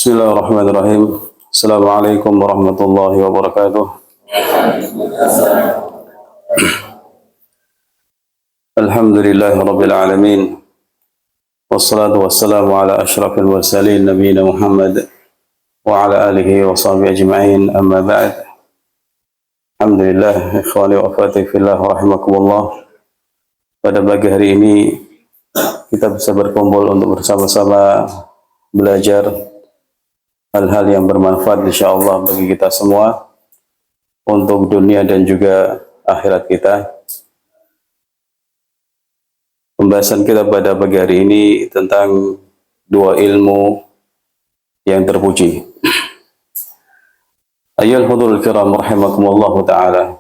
Bismillahirrahmanirrahim. Assalamualaikum warahmatullahi wabarakatuh. Alhamdulillahi rabbil alamin. Wassalatu wassalamu ala asyrafil mursalin nabiyina Muhammad wa ala alihi wa sahbihi ajma'in. Amma ba'd. Alhamdulillah, ikhwani wa akhwati fillah rahimakumullah. Pada pagi hari ini kita bisa berkumpul untuk bersama-sama belajar hal-hal yang bermanfaat insyaallah bagi kita semua untuk dunia dan juga akhirat kita. Pembahasan kita pada pagi hari ini tentang dua ilmu yang terpuji. Ayyuhal hudurul kiram rahimakumullah ta'ala.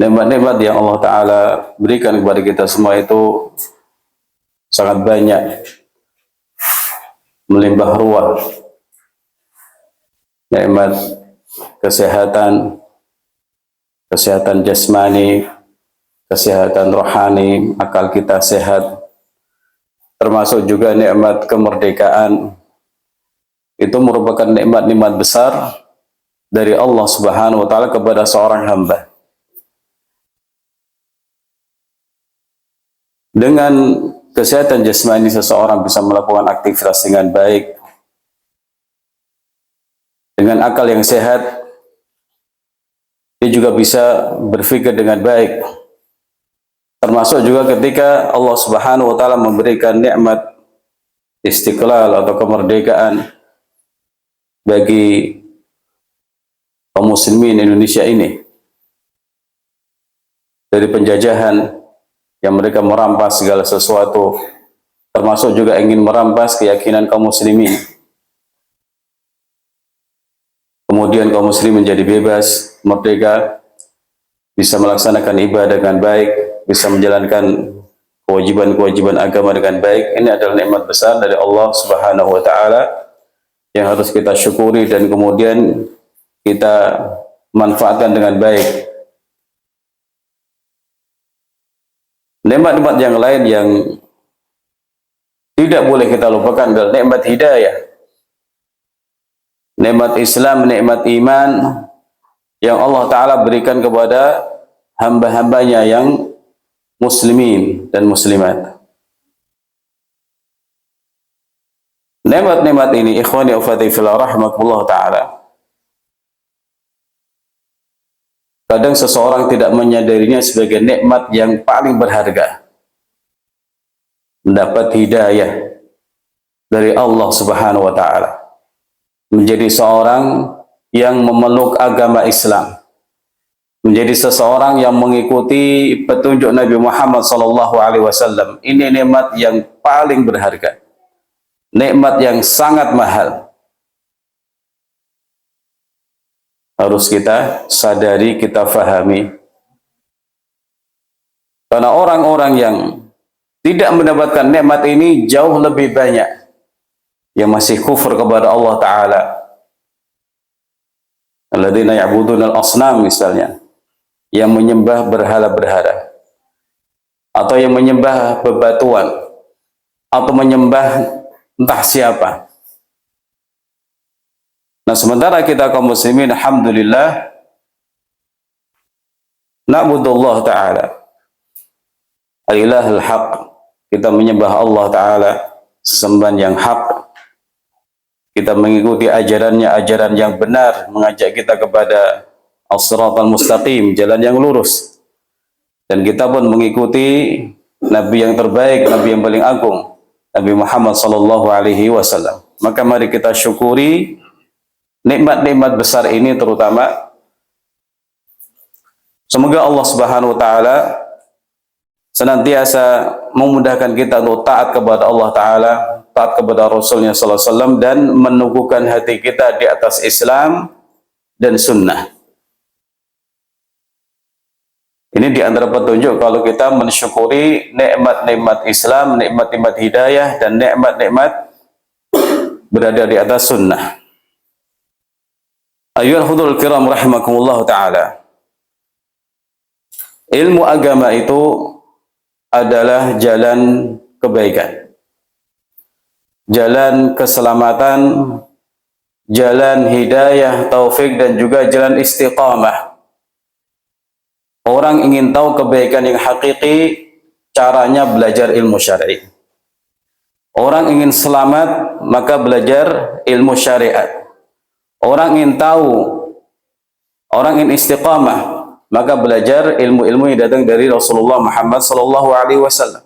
Nikmat-nikmat yang Allah Ta'ala berikan kepada kita semua itu sangat banyak, melimpah ruah. Nikmat kesehatan jasmani, kesehatan rohani, akal kita sehat, termasuk juga nikmat kemerdekaan. Itu merupakan nikmat-nikmat besar dari Allah Subhanahu wa Ta'ala kepada seorang hamba. Dengan kesehatan jasmani, seseorang bisa melakukan aktivitas dengan baik. Dengan akal yang sehat, dia juga bisa berpikir dengan baik. Termasuk juga ketika Allah Subhanahu wa Ta'ala memberikan nikmat istiqlal atau kemerdekaan bagi kaum muslimin Indonesia ini dari penjajahan yang mereka merampas segala sesuatu, termasuk juga ingin merampas keyakinan kaum muslimin. Kemudian kaum muslimin menjadi bebas, merdeka, bisa melaksanakan ibadah dengan baik, bisa menjalankan kewajiban-kewajiban agama dengan baik. Ini adalah nikmat besar dari Allah Subhanahu wa Ta'ala yang harus kita syukuri dan kemudian kita manfaatkan dengan baik. Nikmat-nikmat yang lain yang tidak boleh kita lupakan adalah nikmat hidayah, nikmat Islam, nikmat iman yang Allah Ta'ala berikan kepada hamba-hambanya yang muslimin dan muslimat. Nikmat-nikmat ini, ikhwani wa akhwati fillah rahimakumullah ta'ala, kadang seseorang tidak menyadarinya sebagai nikmat yang paling berharga. Mendapat hidayah dari Allah Subhanahu wa Ta'ala, menjadi seorang yang memeluk agama Islam, menjadi seseorang yang mengikuti petunjuk Nabi Muhammad SAW. Ini nikmat yang paling berharga, nikmat yang sangat mahal. Harus kita sadari, kita fahami. Karena orang-orang yang tidak mendapatkan nikmat ini jauh lebih banyak yang masih kufur kepada Allah Ta'ala. Alladzina ya'buduna al-asnam misalnya, yang menyembah berhala-berhala, atau yang menyembah bebatuan, atau menyembah entah siapa. Nah, sementara kita kaum muslimin, alhamdulillah, na'budullah ta'ala al-ilahul haq. Kita menyembah Allah Ta'ala, sesembahan yang hak. Kita mengikuti ajarannya, ajaran yang benar, mengajak kita kepada as-siratal mustaqim, jalan yang lurus. Dan kita pun mengikuti Nabi yang terbaik, Nabi yang paling agung, Nabi Muhammad SAW. Maka mari kita syukuri nikmat-nikmat besar ini, terutama semoga Allah Subhanahu wa Ta'ala senantiasa memudahkan kita untuk taat kepada Allah Ta'ala, taat kepada Rasulnya sallallahu alaihi wasallam, dan meneguhkan hati kita di atas Islam dan sunnah. Ini di antara petunjuk kalau kita mensyukuri nikmat-nikmat Islam, nikmat-nikmat hidayah, dan nikmat-nikmat berada di atas sunnah. Ayyuhal hudurul kiram rahimakumullah ta'ala. Ilmu agama itu adalah jalan kebaikan. jalan keselamatan, jalan hidayah, taufik, dan juga jalan istiqamah. Orang ingin tahu kebaikan yang hakiki, caranya belajar ilmu syar'i. Orang ingin selamat, maka belajar ilmu syariat. Orang ingin tahu, orang ingin istiqamah, maka belajar ilmu-ilmu yang datang dari Rasulullah Muhammad SAW.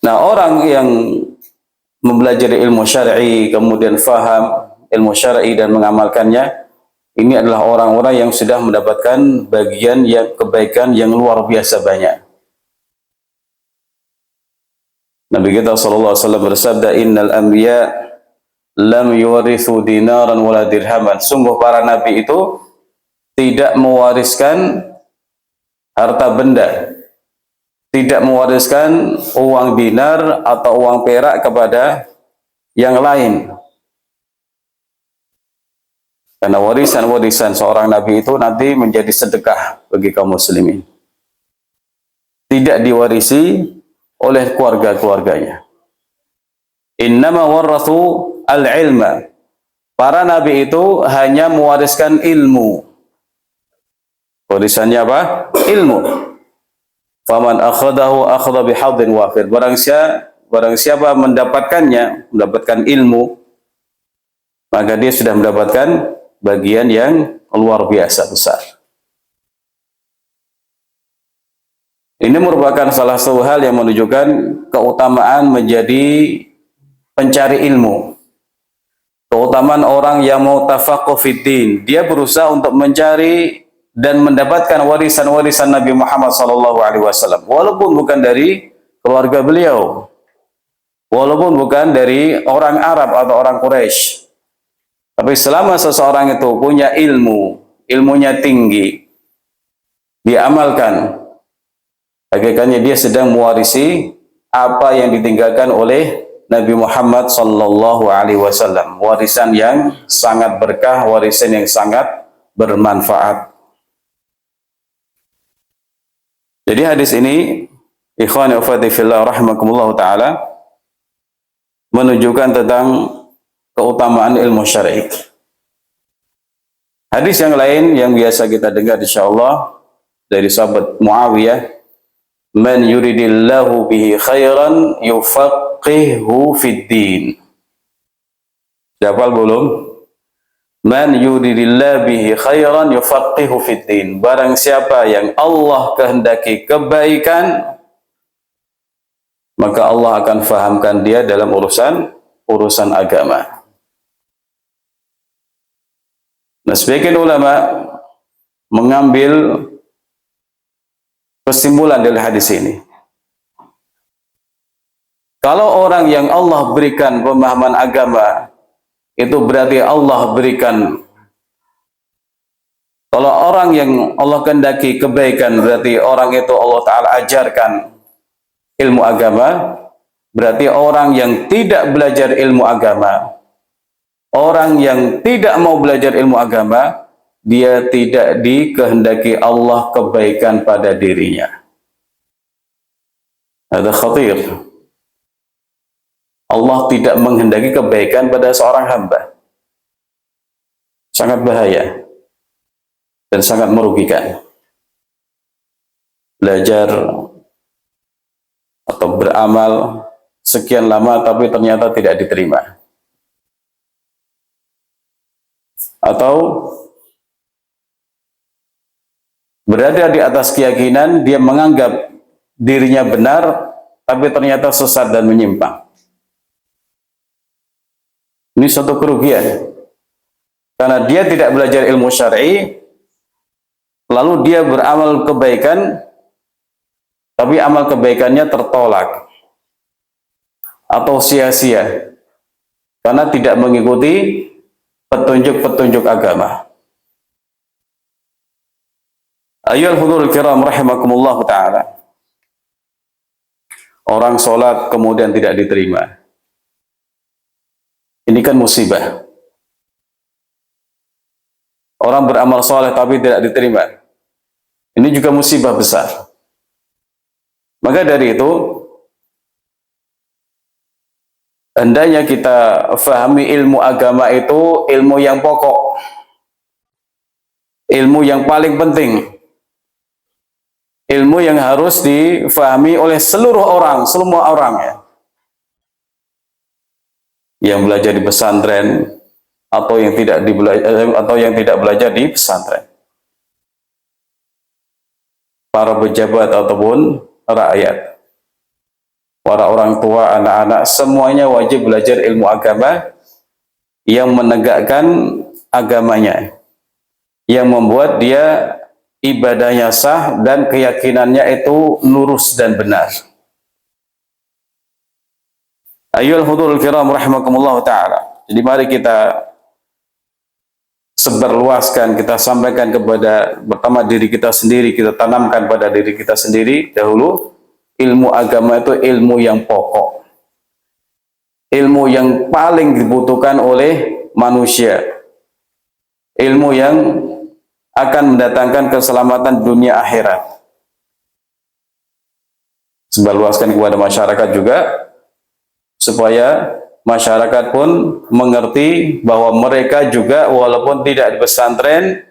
Nah, orang yang mempelajari ilmu syar'i, kemudian faham ilmu syar'i dan mengamalkannya, ini adalah orang-orang yang sudah mendapatkan bagian yang kebaikan yang luar biasa banyak. Nabi kita SAW bersabda, Innal anbiya lam yuwarithu dinaran wala dirhaman. Sungguh para nabi itu tidak mewariskan harta benda, tidak mewariskan uang dinar atau uang perak kepada yang lain. Karena warisan-warisan seorang nabi itu nanti menjadi sedekah bagi kaum muslimin. Tidak diwarisi oleh keluarga-keluarganya. Innama warathu al-ilma. Para nabi itu hanya mewariskan ilmu. Warisannya apa? Ilmu. Faman akhadahu akhadha bihadhin wafir. Barang siapa mendapatkannya, mendapatkan ilmu, maka dia sudah mendapatkan bagian yang luar biasa besar. Ini merupakan salah satu hal yang menunjukkan keutamaan menjadi pencari ilmu. Keutamaan orang yang mau tafaqquh fiddin. Dia berusaha untuk mencari dan mendapatkan warisan-warisan Nabi Muhammad SAW. Walaupun bukan dari keluarga beliau. Walaupun bukan dari orang Arab atau orang Quraisy. Tapi selama seseorang itu punya ilmu, ilmunya tinggi, diamalkan, hakikatnya dia sedang mewarisi apa yang ditinggalkan oleh Nabi Muhammad SAW. Warisan yang sangat berkah, warisan yang sangat bermanfaat. Jadi hadis ini, ikhwani wa akhwati fillah rahimakumullah ta'ala, menunjukkan tentang keutamaan ilmu syar'i. Hadis yang lain yang biasa kita dengar insyaallah dari sahabat Muawiyah, man yuridillahu bihi khairan yufaqihu fid din. Hafal belum? Man yuridillahu bihi khairan yufaqihu fid din. Barang siapa yang Allah kehendaki kebaikan, maka Allah akan fahamkan dia dalam urusan agama. Nah, sebagian ulama mengambil kesimpulan dari hadis ini. Kalau orang yang Allah berikan pemahaman agama, itu berarti Allah berikan. Kalau orang yang Allah kehendaki kebaikan, berarti orang itu Allah Ta'ala ajarkan ilmu agama. Berarti orang yang tidak belajar ilmu agama, orang yang tidak mau belajar ilmu agama, dia tidak dikehendaki Allah kebaikan pada dirinya. Ada khatir. Allah tidak menghendaki kebaikan pada seorang hamba. Sangat bahaya dan sangat merugikan. Belajar atau beramal sekian lama tapi ternyata tidak diterima. Atau berada di atas keyakinan, dia menganggap dirinya benar, tapi ternyata sesat dan menyimpang. Ini suatu kerugian. Karena dia tidak belajar ilmu syar'i, lalu dia beramal kebaikan, tapi amal kebaikannya tertolak. Atau sia-sia. Karena tidak mengikuti petunjuk-petunjuk agama. Ayyuhal hudhurul kiram rahimakumullah ta'ala. Orang sholat kemudian tidak diterima. Ini kan musibah. Orang beramal soleh tapi tidak diterima. Ini juga musibah besar. Maka dari itu, hendaknya kita fahami ilmu agama itu ilmu yang pokok, ilmu yang paling penting, ilmu yang harus difahami oleh seluruh orang, semua orang ya. Yang belajar di pesantren atau yang tidak belajar di pesantren. Para pejabat ataupun rakyat. Para orang tua, anak-anak, semuanya wajib belajar ilmu agama yang menegakkan agamanya, yang membuat dia ibadahnya sah dan keyakinannya itu lurus dan benar. Ayyuhal hudurul kiram rahimakumullah ta'ala. Jadi mari kita sebarluaskan, kita sampaikan kepada pertama diri kita sendiri, kita tanamkan pada diri kita sendiri dahulu. Ilmu agama itu ilmu yang pokok, ilmu yang paling dibutuhkan oleh manusia, ilmu yang akan mendatangkan keselamatan dunia akhirat. Sebarluaskan kepada masyarakat juga, supaya masyarakat pun mengerti bahwa mereka juga walaupun tidak di pesantren,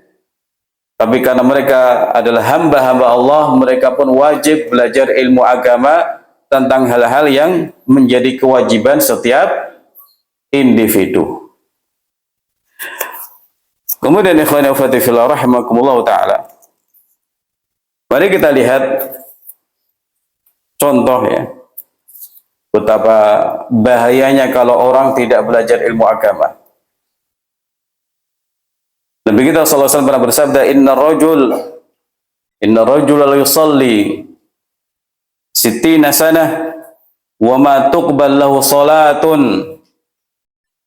tapi karena mereka adalah hamba-hamba Allah, mereka pun wajib belajar ilmu agama tentang hal-hal yang menjadi kewajiban setiap individu. Kemudian ikhwan wa akhwati fillah rahimakumullah ta'ala. Mari kita lihat contoh ya, betapa bahayanya kalau orang tidak belajar ilmu agama. Nabi kita sallallahu alaihi wasallam pernah bersabda, inna rajul la yusalli sittina sanah wa ma tuqbal lahu salatun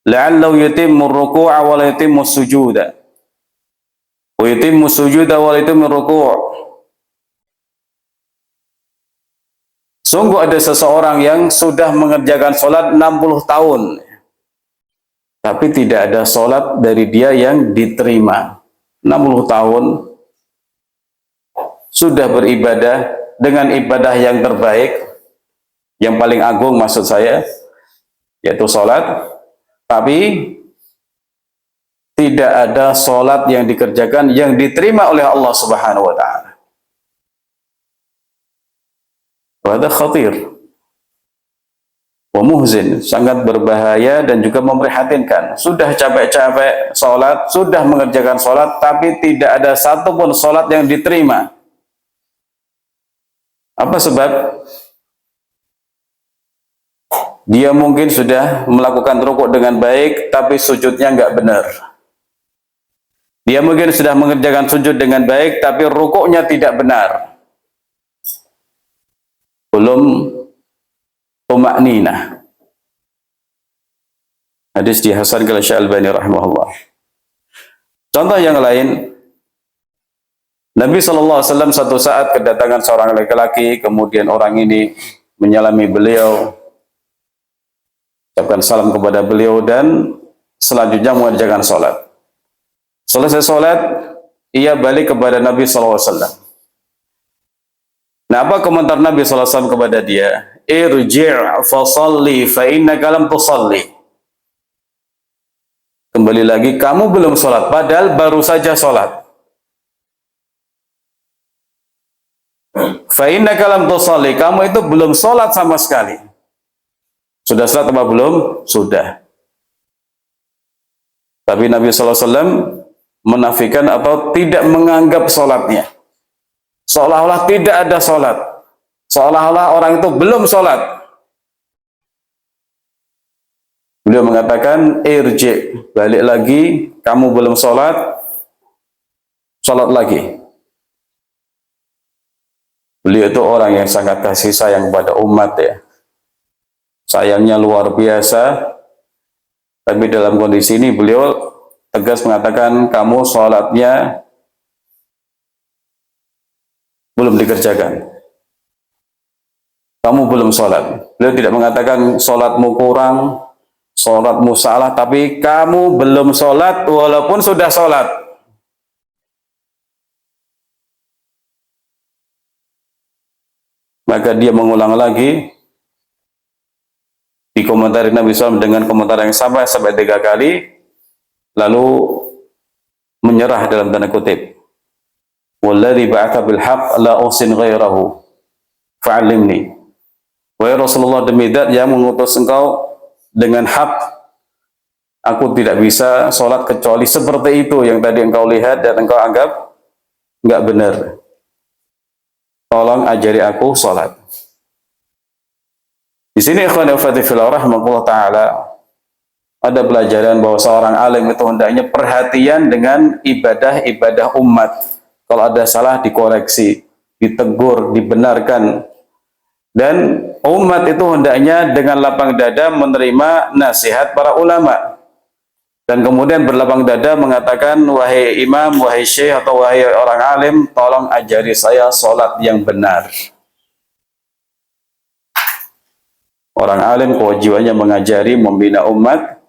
la'allahu yutimmu ruku'a wa la yutimmu sujuda wa yutimmu sujuda wa la yutimmu ruku'. Sungguh ada seseorang yang sudah mengerjakan salat 60 tahun, tapi tidak ada sholat dari dia yang diterima. 60 tahun sudah beribadah dengan ibadah yang terbaik, yang paling agung maksud saya, yaitu sholat, tapi tidak ada sholat yang dikerjakan yang diterima oleh Allah Subhanahu wa Ta'ala. Wada khatir wa muhzin, sangat berbahaya dan juga memprihatinkan. Sudah capek-capek sholat, sudah mengerjakan sholat, tapi tidak ada satupun sholat yang diterima. Apa sebab? Dia mungkin sudah melakukan rukuk dengan baik, tapi sujudnya nggak benar. Dia mungkin sudah mengerjakan sujud dengan baik, tapi rukuknya tidak benar. Belum tumakninah. Hadis dihasankan oleh Syekh Al-Albani rahimahullah. Contoh yang lain, Nabi SAW satu saat kedatangan seorang laki-laki, kemudian orang ini menyalami beliau, ucapkan salam kepada beliau, dan selanjutnya mengerjakan sholat. Selesai sholat, ia balik kepada Nabi SAW. Nah, apa komentar Nabi SAW kepada dia? Irji' fasalli fa innaka lam tusalli. Kembali lagi, kamu belum sholat, padahal baru saja sholat. Fa innaka lam tusalli, kamu itu belum sholat sama sekali. Sudah sholat apa belum? Sudah. Tapi Nabi SAW menafikan atau tidak menganggap sholatnya. Seolah-olah tidak ada sholat. Seolah-olah orang itu belum sholat. Beliau mengatakan, irji, balik lagi, kamu belum sholat, sholat lagi. Beliau itu orang yang sangat kasih sayang kepada umat ya. Sayangnya luar biasa. Tapi dalam kondisi ini beliau tegas mengatakan, kamu sholatnya belum dikerjakan. Kamu belum sholat. Beliau tidak mengatakan sholatmu kurang, sholatmu salah, tapi kamu belum sholat walaupun sudah sholat. Maka dia mengulang lagi, Dikomentari Nabi SAW dengan komentar yang sama sampai 3 kali, lalu menyerah dalam tanda kutip. Walladzi ba'atha bil haqq la usin ghairahu fa'allimni. Wahai Rasulullah, demi zat yang mengutus engkau dengan hak, aku tidak bisa sholat kecuali seperti itu yang tadi engkau lihat dan engkau anggap enggak benar. Tolong ajari aku sholat. Di sini ikhwan wa akhwati fillah rahimakumullah taala, ada pelajaran bahwa seorang alim itu hendaknya perhatian dengan ibadah-ibadah umat. Kalau ada salah dikoreksi, ditegur, dibenarkan. Dan umat itu hendaknya dengan lapang dada menerima nasihat para ulama. Dan kemudian berlapang dada mengatakan, wahai imam, wahai syekh, atau wahai orang alim, tolong ajari saya sholat yang benar. Orang alim kewajibannya mengajari, membina umat,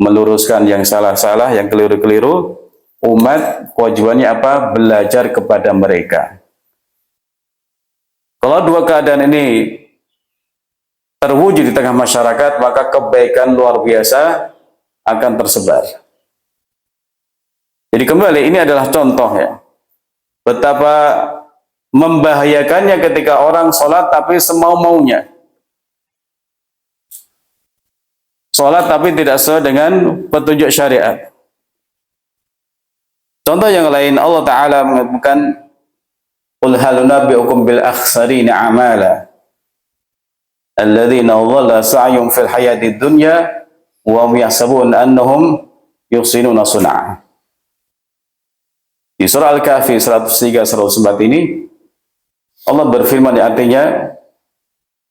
meluruskan yang salah-salah, yang keliru-keliru. Umat kewajibannya apa? Belajar kepada mereka. Kalau dua keadaan ini terwujud di tengah masyarakat, maka kebaikan luar biasa akan tersebar. Jadi kembali, ini adalah contoh ya, betapa membahayakannya ketika orang sholat tapi semau-maunya. Sholat tapi tidak sesuai dengan petunjuk syariat. Contoh yang lain, Allah Ta'ala mengatakan, Qul hal nunabbi'ukum bil akhsarina a'mala alladzina dhalla sa'yuhum fil hayatid dunya wa hum yahsabun annahum yuhsinuna sun'a. Di surah Al-Kahfi 103 104 ini Allah berfirman, yang artinya,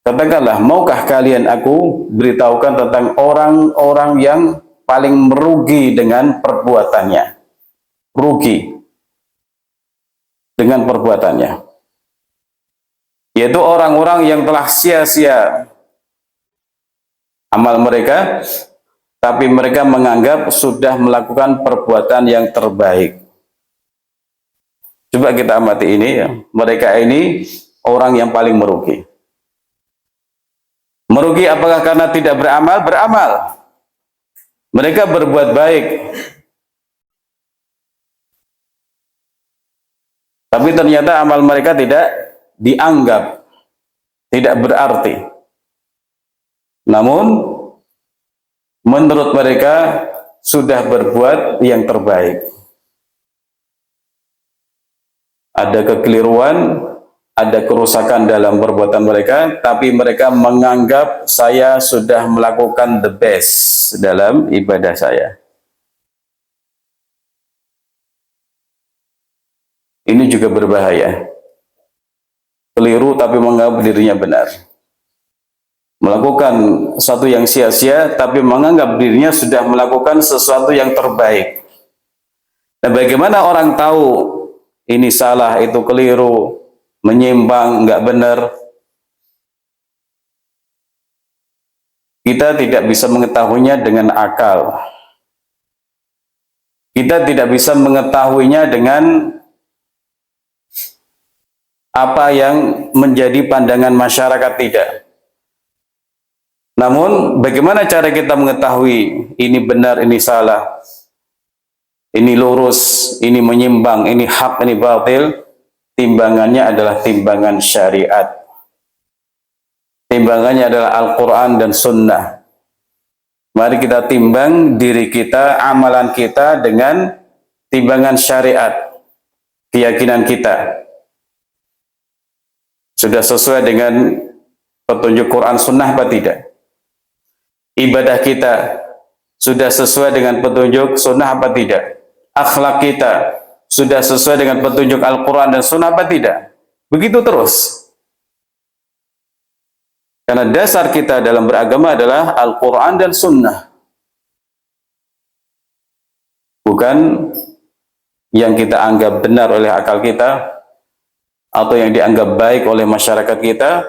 katakanlah, maukah kalian aku beritahukan tentang orang-orang yang paling merugi dengan perbuatannya? Rugi dengan perbuatannya, yaitu orang-orang yang telah sia-sia amal mereka, tapi mereka menganggap sudah melakukan perbuatan yang terbaik. Coba kita amati ini ya. Mereka ini orang yang paling merugi. Merugi apakah karena tidak beramal? Beramal. Mereka berbuat baik, tapi ternyata amal mereka tidak dianggap, tidak berarti. Namun menurut mereka sudah berbuat yang terbaik. Ada kekeliruan, ada kerusakan dalam perbuatan mereka, tapi mereka menganggap saya sudah melakukan the best dalam ibadah saya. Ini juga berbahaya. Keliru tapi menganggap dirinya benar. Melakukan sesuatu yang sia-sia tapi menganggap dirinya sudah melakukan sesuatu yang terbaik. Nah, bagaimana orang tahu ini salah, itu keliru, menyimpang, enggak benar? Kita tidak bisa mengetahuinya dengan akal. Kita tidak bisa mengetahuinya dengan apa yang menjadi pandangan masyarakat, tidak. Namun bagaimana cara kita mengetahui ini benar, ini salah, ini lurus, ini menyimpang, ini hak, ini batil? Timbangannya adalah timbangan syariat. Timbangannya adalah Al-Quran dan Sunnah. Mari kita timbang diri kita, amalan kita dengan timbangan syariat, keyakinan kita. Sudah sesuai dengan petunjuk Quran Sunnah apa tidak? Ibadah kita sudah sesuai dengan petunjuk Sunnah apa tidak? Akhlak kita sudah sesuai dengan petunjuk Al-Quran dan Sunnah apa tidak? Begitu terus. Karena dasar kita dalam beragama adalah Al-Quran dan Sunnah. Bukan yang kita anggap benar oleh akal kita, atau yang dianggap baik oleh masyarakat kita,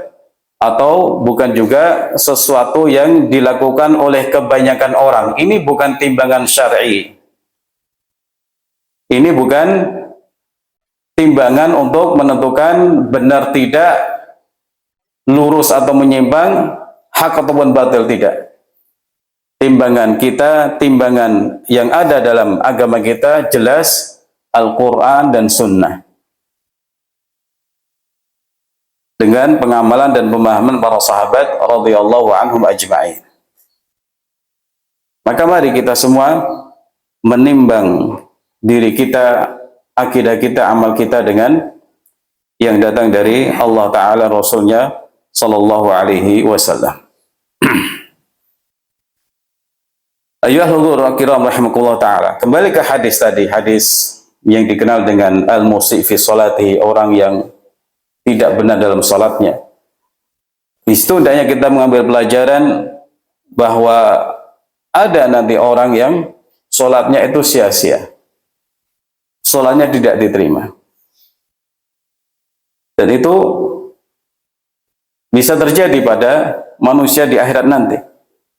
atau bukan juga sesuatu yang dilakukan oleh kebanyakan orang. Ini bukan timbangan syar'i. Ini bukan timbangan untuk menentukan benar tidak, lurus atau menyimpang, hak ataupun batil, tidak. timbangan kita, timbangan yang ada dalam agama kita jelas Al-Quran dan Sunnah. Dengan pengamalan dan pemahaman para sahabat radhiyallahu anhum ajma'in. Maka mari kita semua menimbang diri kita, akidah kita, amal kita dengan yang datang dari Allah Ta'ala, Rasulnya Sallallahu Alaihi Wasallam. Ayyuhal hudur kiram rahimakumullah ta'ala. Kembali ke hadis tadi, hadis yang dikenal dengan al-musi' fi salatihi, orang yang tidak benar dalam salatnya. Di situ hendaknya kita mengambil pelajaran bahwa ada nanti orang yang salatnya itu sia-sia. Salatnya tidak diterima. Dan itu bisa terjadi pada manusia di akhirat nanti.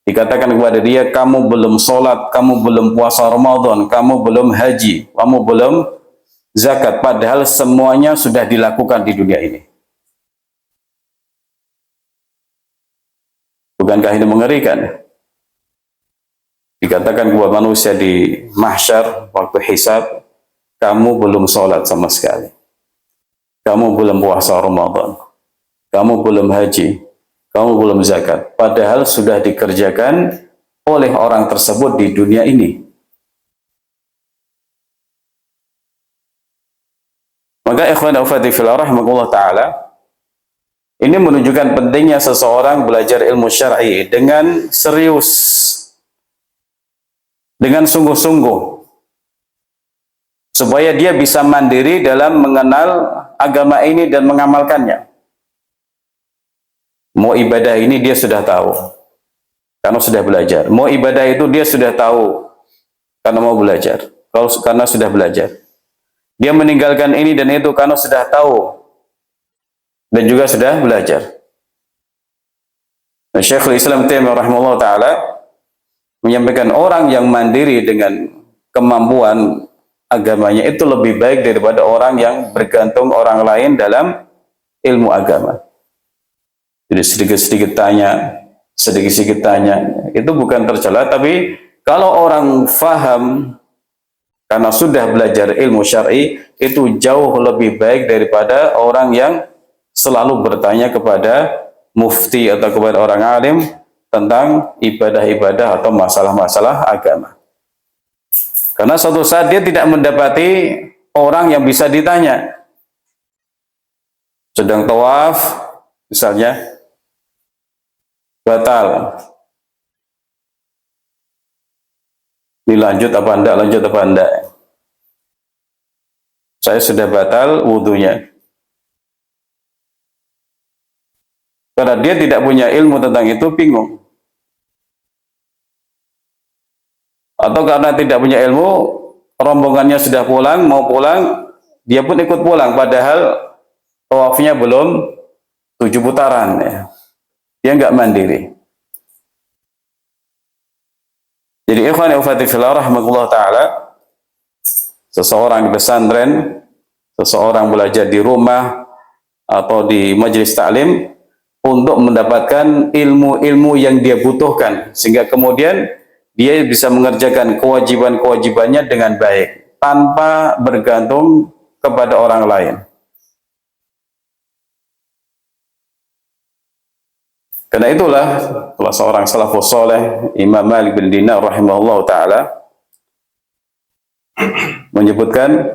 Dikatakan kepada dia, kamu belum sholat, kamu belum puasa Ramadan, kamu belum haji, kamu belum zakat. Padahal semuanya sudah dilakukan di dunia ini. Bukankah ini mengerikan? Dikatakan kepada manusia di mahsyar, waktu hisab, kamu belum sholat sama sekali. Kamu belum puasa Ramadan. Kamu belum haji. Kamu belum zakat, padahal sudah dikerjakan oleh orang tersebut di dunia ini. Maka ikhwan dan akhwati fillah rahimakumullah ta'ala, ini menunjukkan pentingnya seseorang belajar ilmu syar'i dengan serius, dengan sungguh-sungguh, supaya dia bisa mandiri dalam mengenal agama ini dan mengamalkannya. Mau ibadah ini dia sudah tahu karena sudah belajar. Mau ibadah itu dia sudah tahu karena mau belajar. Karena sudah belajar. Dia meninggalkan ini dan itu karena sudah tahu dan juga sudah belajar. Syekhul Islam Taimiyah rahimahullah ta'ala menyampaikan orang yang mandiri dengan kemampuan agamanya itu lebih baik daripada orang yang bergantung orang lain dalam ilmu agama. Jadi sedikit-sedikit tanya, itu bukan tercela, tapi kalau orang faham karena sudah belajar ilmu syar'i, itu jauh lebih baik daripada orang yang selalu bertanya kepada mufti atau kepada orang alim tentang ibadah-ibadah atau masalah-masalah agama. Karena suatu saat dia tidak mendapati orang yang bisa ditanya. Sedang tawaf, misalnya, batal. Dilanjut apa enggak, lanjut apa enggak. Saya sudah batal wudunya. Karena dia tidak punya ilmu tentang itu, bingung. Atau karena tidak punya ilmu, rombongannya sudah pulang, mau pulang, dia pun ikut pulang, padahal tawafnya belum 7 putaran. Ya. Dia enggak mandiri. Jadi ikhwan wa akhwati fillah rahimakumullah ta'ala, seseorang di pesantren, seseorang belajar di rumah atau di majelis taklim untuk mendapatkan ilmu-ilmu yang dia butuhkan sehingga kemudian dia bisa mengerjakan kewajiban-kewajibannya dengan baik tanpa bergantung kepada orang lain. Karena itulah salah seorang salafus saleh Imam Malik bin Dinar rahimahullah ta'ala menyebutkan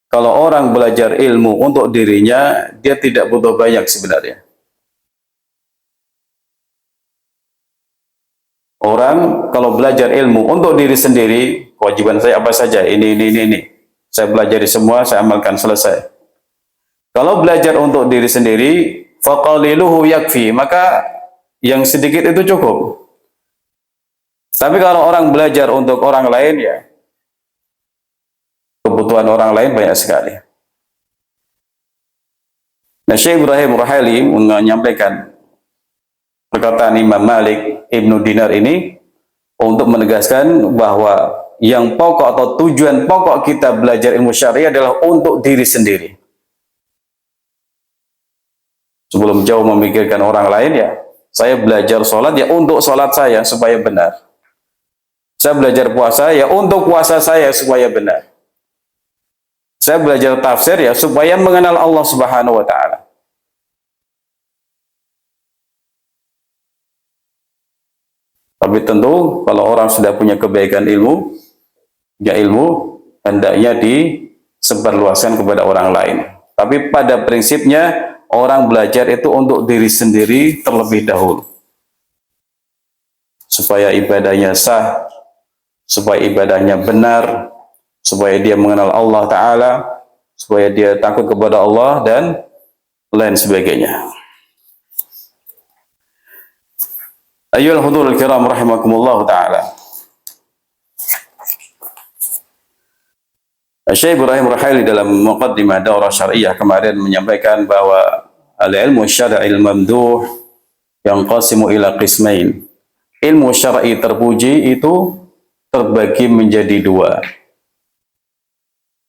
kalau orang belajar ilmu untuk dirinya, dia tidak butuh banyak sebenarnya. Orang kalau belajar ilmu untuk diri sendiri, kewajiban saya apa saja, ini. Saya pelajari semua, saya amalkan, selesai. Kalau belajar untuk diri sendiri, faqaliluhu yakfi, maka yang sedikit itu cukup. Tapi kalau orang belajar untuk orang lain, ya kebutuhan orang lain banyak sekali. Nah, Syekh Ibrahim Ruhaili menyampaikan perkataan Imam Malik Ibnu Dinar ini untuk menegaskan bahwa yang pokok atau tujuan pokok kita belajar ilmu syariah adalah untuk diri sendiri. Sebelum jauh memikirkan orang lain, ya Saya belajar sholat ya untuk sholat saya supaya benar. Saya belajar puasa ya untuk puasa saya supaya benar. Saya belajar tafsir ya supaya mengenal Allah Subhanahu wa taala. Tapi tentu kalau orang sudah punya kebaikan ilmu, ya ilmu hendaknya disebarluaskan kepada orang lain. Tapi pada prinsipnya orang belajar itu untuk diri sendiri terlebih dahulu. Supaya ibadahnya sah, supaya ibadahnya benar, supaya dia mengenal Allah Ta'ala, supaya dia takut kepada Allah dan lain sebagainya. Ayyuhal hudhurul kiram rahimakumullah ta'ala. Syekh Ibrahim Ruhaili dalam muqaddimah daurah syariah kemarin menyampaikan bahwa al-ilmu syar'il mamduh yanqasimu ila qismain. Ilmu syar'i terpuji itu terbagi menjadi dua.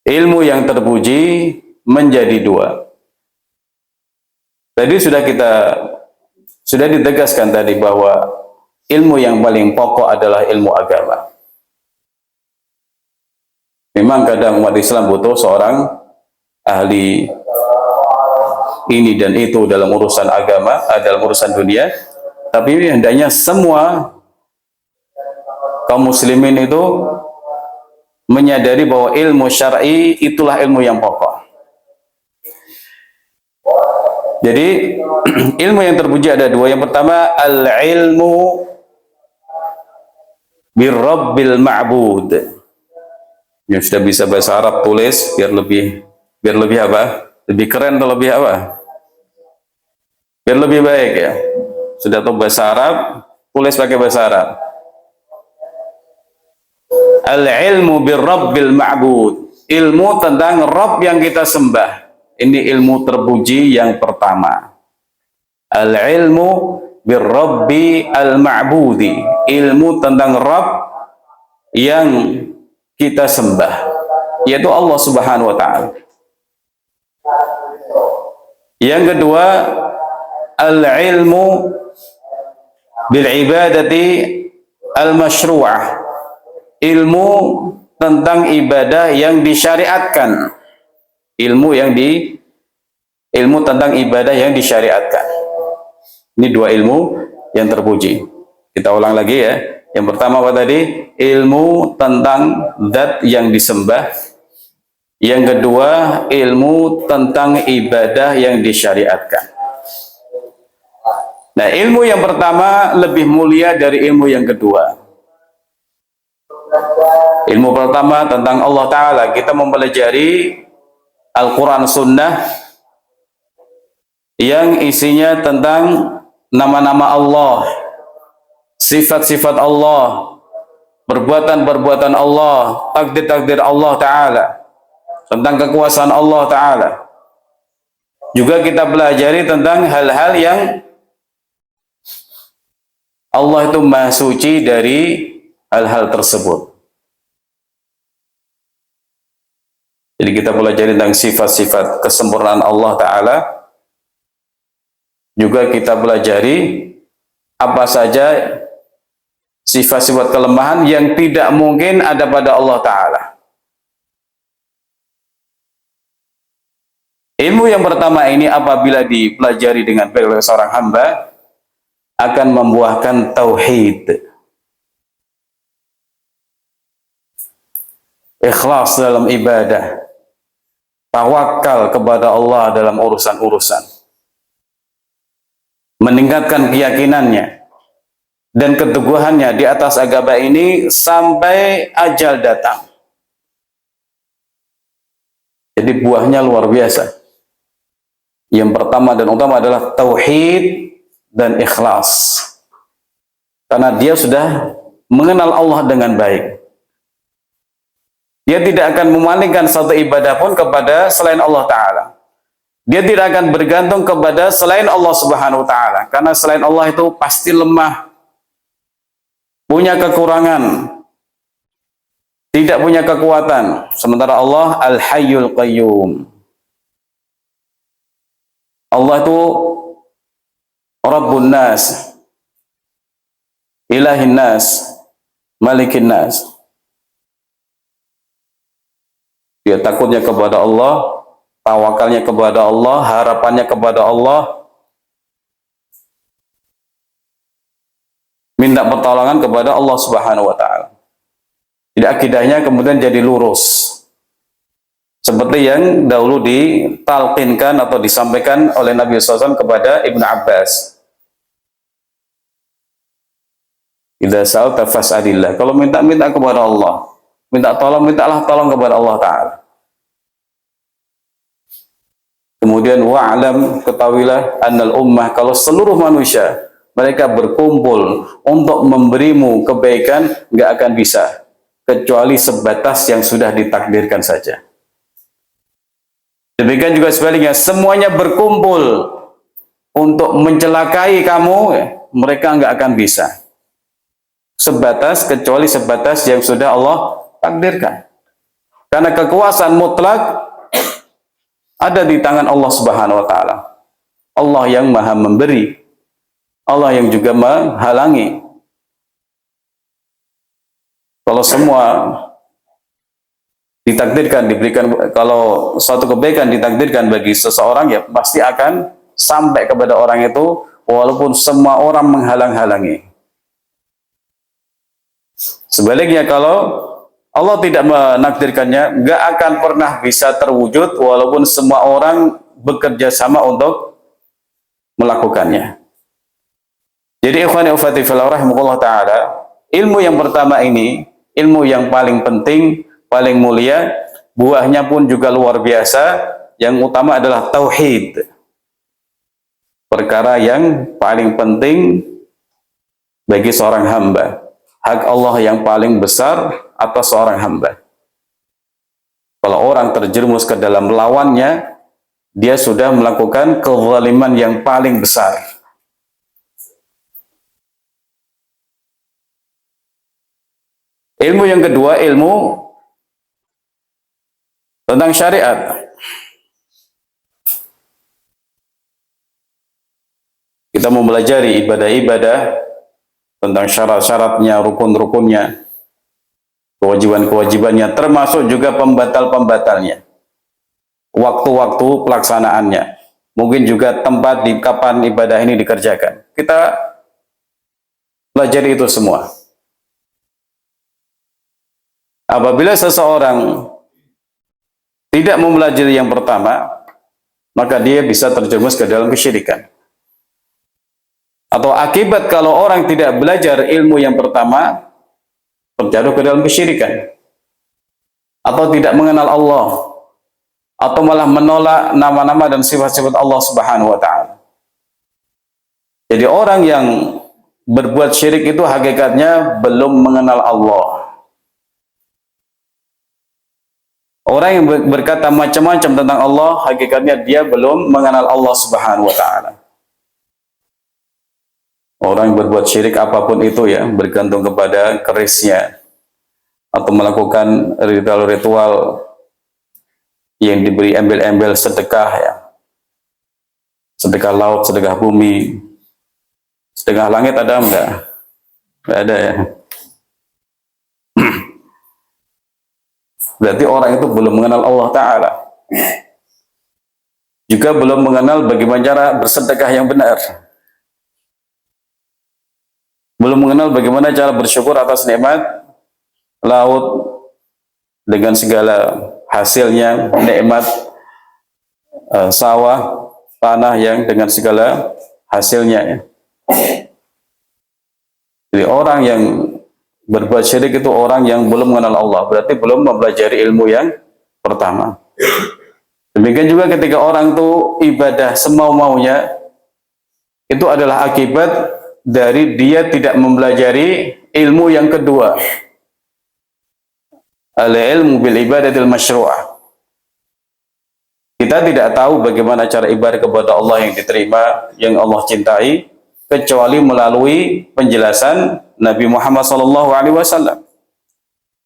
Ilmu yang terpuji menjadi dua. Tadi sudah ditegaskan tadi bahwa ilmu yang paling pokok adalah ilmu agama. Memang kadang umat Islam butuh seorang ahli ini dan itu dalam urusan agama, dalam urusan dunia. Tapi hendaknya semua kaum muslimin itu menyadari bahwa ilmu syar'i itulah ilmu yang pokok. Jadi ilmu yang terpuji ada dua. Yang pertama al-ilmu birrabbil ma'bud. Yang sudah bisa bahasa Arab tulis biar lebih apa? Lebih keren atau lebih apa? Biar lebih baik ya. Sudah tahu bahasa Arab, tulis pakai bahasa Arab. Al-ilmu birrabbil ma'bud. Ilmu tentang Rabb yang kita sembah. Ini ilmu terpuji yang pertama. Al-ilmu birrabbi al-ma'budi. Ilmu tentang Rabb yang kita sembah, yaitu Allah Subhanahu wa taala. Yang kedua, al-ilmu bil ibadati al-masyru'ah. Ilmu tentang ibadah yang disyariatkan. Ilmu tentang ibadah yang disyariatkan. Ini dua ilmu yang terpuji. Kita ulang lagi ya. Yang pertama apa tadi? Ilmu tentang zat yang disembah. Yang kedua, ilmu tentang ibadah yang disyariatkan. Nah, ilmu yang pertama lebih mulia dari ilmu yang kedua. Ilmu pertama tentang Allah Ta'ala. Kita mempelajari Al-Quran Sunnah yang isinya tentang nama-nama Allah, sifat-sifat Allah, perbuatan-perbuatan Allah, takdir-takdir Allah Ta'ala, tentang kekuasaan Allah Ta'ala. Juga kita pelajari tentang hal-hal yang Allah itu maha suci dari hal-hal tersebut. Jadi kita pelajari tentang sifat-sifat kesempurnaan Allah Ta'ala. Juga kita pelajari apa saja sifat-sifat kelemahan yang tidak mungkin ada pada Allah Ta'ala. Ilmu yang pertama ini apabila dipelajari dengan baik oleh seorang hamba akan membuahkan tauhid, ikhlas dalam ibadah, tawakal kepada Allah dalam urusan-urusan, meningkatkan keyakinannya dan keteguhannya di atas agama ini sampai ajal datang. Jadi buahnya luar biasa. Yang pertama dan utama adalah tauhid dan ikhlas. Karena dia sudah mengenal Allah dengan baik. Dia tidak akan memalingkan satu ibadah pun kepada selain Allah Ta'ala. Dia tidak akan bergantung kepada selain Allah Subhanahu wa Ta'ala. Karena selain Allah itu pasti lemah, punya kekurangan, tidak punya kekuatan. Sementara Allah Al-Hayyul Qayyum. Allah itu Rabbun Nas, ilahin nas, malikin nas. Dia takutnya kepada Allah, tawakalnya kepada Allah, harapannya kepada Allah, minta pertolongan kepada Allah Subhanahu wa taala. Jadi akidahnya kemudian jadi lurus. Seperti yang dahulu ditalqinkan atau disampaikan oleh Nabi SAW kepada Ibnu Abbas. Idza sa'alta fas'alillah. Kalau minta kepada Allah, minta tolong, mintalah tolong kepada Allah Ta'ala. Kemudian wa'lam, ketahuilah annal ummah, kalau seluruh manusia mereka berkumpul untuk memberimu kebaikan, nggak akan bisa kecuali sebatas yang sudah ditakdirkan saja. Demikian juga sebaliknya, semuanya berkumpul untuk mencelakai kamu, mereka nggak akan bisa kecuali sebatas yang sudah Allah takdirkan. Karena kekuasaan mutlak ada di tangan Allah Subhanahu wa taala. Allah yang Maha memberi, Allah yang juga menghalangi. Kalau semua ditakdirkan, diberikan, kalau suatu kebaikan ditakdirkan bagi seseorang, ya pasti akan sampai kepada orang itu walaupun semua orang menghalang-halangi. Sebaliknya, kalau Allah tidak menakdirkannya, nggak akan pernah bisa terwujud walaupun semua orang bekerja sama untuk melakukannya. Jadi ikhwani wa akhwati fillah rahimakumullah taala, ilmu yang pertama ini, ilmu yang paling penting, paling mulia, buahnya pun juga luar biasa. Yang utama adalah tauhid. Perkara yang paling penting bagi seorang hamba. Hak Allah yang paling besar atas seorang hamba. Kalau orang terjerumus ke dalam lawannya, dia sudah melakukan kezaliman yang paling besar. Ilmu yang kedua, ilmu tentang syariat. Kita mempelajari ibadah-ibadah tentang syarat-syaratnya, rukun-rukunnya, kewajiban-kewajibannya, termasuk juga pembatal-pembatalnya, waktu-waktu pelaksanaannya, mungkin juga tempat di kapan ibadah ini dikerjakan. Kita pelajari itu semua. Apabila seseorang tidak mempelajari yang pertama, maka dia bisa terjerumus ke dalam kesyirikan. Atau akibat kalau orang tidak belajar ilmu yang pertama, terjatuh ke dalam kesyirikan. Atau tidak mengenal Allah, atau malah menolak nama-nama dan sifat-sifat Allah Subhanahu wa taala. Jadi orang yang berbuat syirik itu hakikatnya belum mengenal Allah. Orang yang berkata macam-macam tentang Allah, hakikatnya dia belum mengenal Allah Subhanahu wa taala. Orang yang berbuat syirik apapun itu, ya, bergantung kepada kerisnya atau melakukan ritual-ritual yang diberi embel-embel sedekah, ya. Sedekah laut, sedekah bumi, sedekah langit ada enggak? Enggak ada, ya. Berarti orang itu belum mengenal Allah Ta'ala. Juga belum mengenal bagaimana cara bersedekah yang benar. Belum mengenal bagaimana cara bersyukur atas nikmat laut dengan segala hasilnya, nikmat sawah, tanah yang dengan segala hasilnya, ya. Jadi orang yang berbuat syirik itu orang yang belum mengenal Allah, berarti belum mempelajari ilmu yang pertama. Demikian juga ketika orang itu ibadah semau-maunya, itu adalah akibat dari dia tidak mempelajari ilmu yang kedua, al-ilmu bil ibadatil masyru'ah. Kita tidak tahu bagaimana cara ibadah kepada Allah yang diterima, yang Allah cintai, kecuali melalui penjelasan Nabi Muhammad SAW.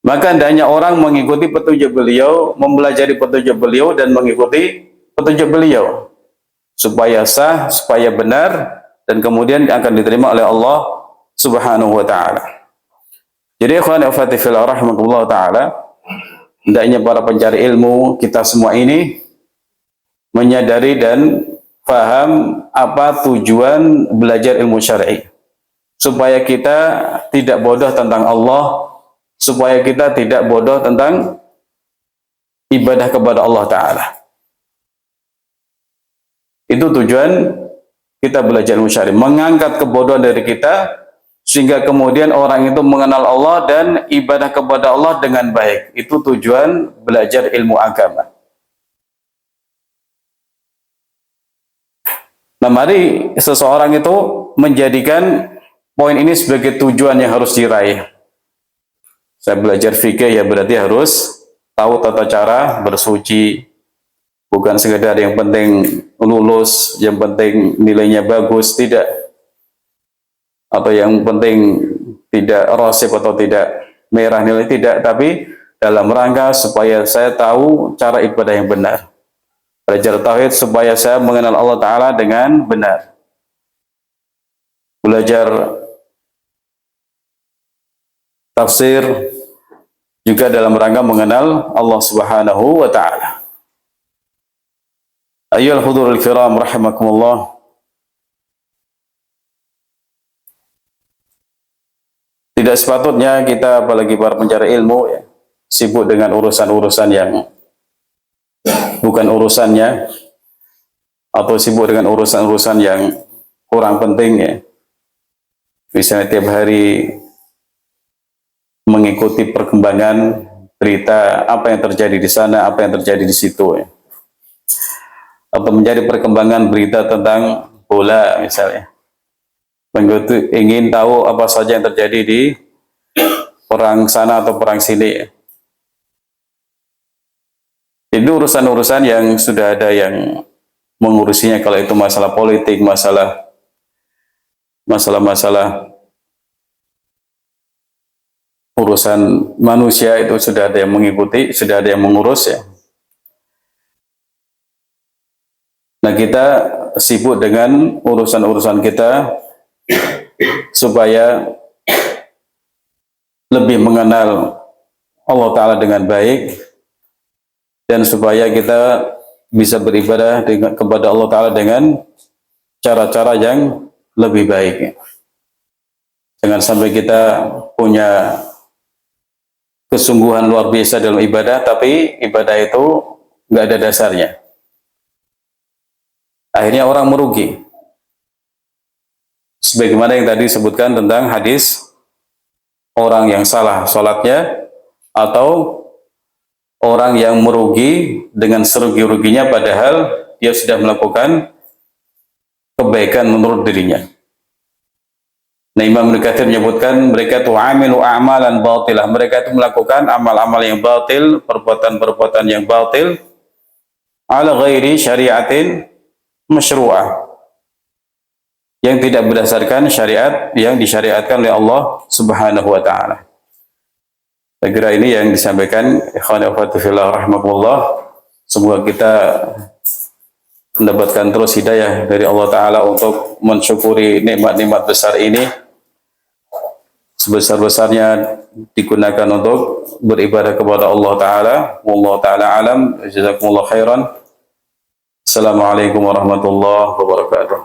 Maka hendaknya orang mengikuti petunjuk beliau, mempelajari petunjuk beliau, dan mengikuti petunjuk beliau supaya sah, supaya benar, dan kemudian akan diterima oleh Allah Subhanahu wa ta'ala. Jadi ikhwan wa akhwati fillah rahimakumullah ta'ala, hendaknya para pencari ilmu kita semua ini menyadari dan paham apa tujuan belajar ilmu syar'i, supaya kita tidak bodoh tentang Allah, supaya kita tidak bodoh tentang ibadah kepada Allah Ta'ala. Itu tujuan kita belajar ilmu syar'i, mengangkat kebodohan dari kita sehingga kemudian orang itu mengenal Allah dan ibadah kepada Allah dengan baik. Itu tujuan belajar ilmu agama. Nah, mari seseorang itu menjadikan poin ini sebagai tujuan yang harus diraih. Saya belajar fikih ya berarti harus tahu tata cara bersuci. Bukan sekedar yang penting lulus, yang penting nilainya bagus, tidak. Atau yang penting tidak rosip atau tidak merah nilai, tidak. Tapi dalam rangka supaya saya tahu cara ibadah yang benar. Belajar tauhid supaya saya mengenal Allah Ta'ala dengan benar. Belajar tafsir juga dalam rangka mengenal Allah Subhanahu wa Ta'ala. Ayyuhal hudhurul kiram rahimakumullah. Tidak sepatutnya kita, apalagi para pencari ilmu, ya, sibuk dengan urusan-urusan yang bukan urusannya, atau sibuk dengan urusan-urusan yang kurang penting, ya. Misalnya tiap hari mengikuti perkembangan berita, apa yang terjadi di sana, apa yang terjadi di situ, ya. Atau mencari perkembangan berita tentang bola misalnya. Ingin tahu apa saja yang terjadi di perang sana atau perang sini, ya. Itu urusan-urusan yang sudah ada yang mengurusinya. Kalau itu masalah politik, masalah urusan manusia, itu sudah ada yang mengikuti, sudah ada yang mengurus, ya. Nah, kita sibuk dengan urusan-urusan kita supaya lebih mengenal Allah Ta'ala dengan baik, dan supaya kita bisa beribadah kepada Allah Ta'ala dengan cara-cara yang lebih baik. Jangan sampai kita punya kesungguhan luar biasa dalam ibadah, tapi ibadah itu nggak ada dasarnya. Akhirnya orang merugi. Sebagaimana yang tadi disebutkan tentang hadis orang yang salah sholatnya, atau orang yang merugi dengan serugi-ruginya padahal dia sudah melakukan kebaikan menurut dirinya. Nah, Imam Ibnu Katsir menyebutkan mereka itu amilu a'malan batilah, mereka itu melakukan amal-amal yang batil, perbuatan-perbuatan yang batil, ala ghairi syariatin masyru'ah, yang tidak berdasarkan syariat yang disyariatkan oleh Allah Subhanahu wa Ta'ala. Saya kira ini yang disampaikan ikhwan wa akhwati fillah rahimakumullah. Semoga kita mendapatkan terus hidayah dari Allah Ta'ala untuk mensyukuri nikmat-nikmat besar ini, sebesar-besarnya digunakan untuk beribadah kepada Allah Ta'ala. Wallahu ta'ala alam. Jazakumullah khairan. Assalamualaikum warahmatullahi wabarakatuh.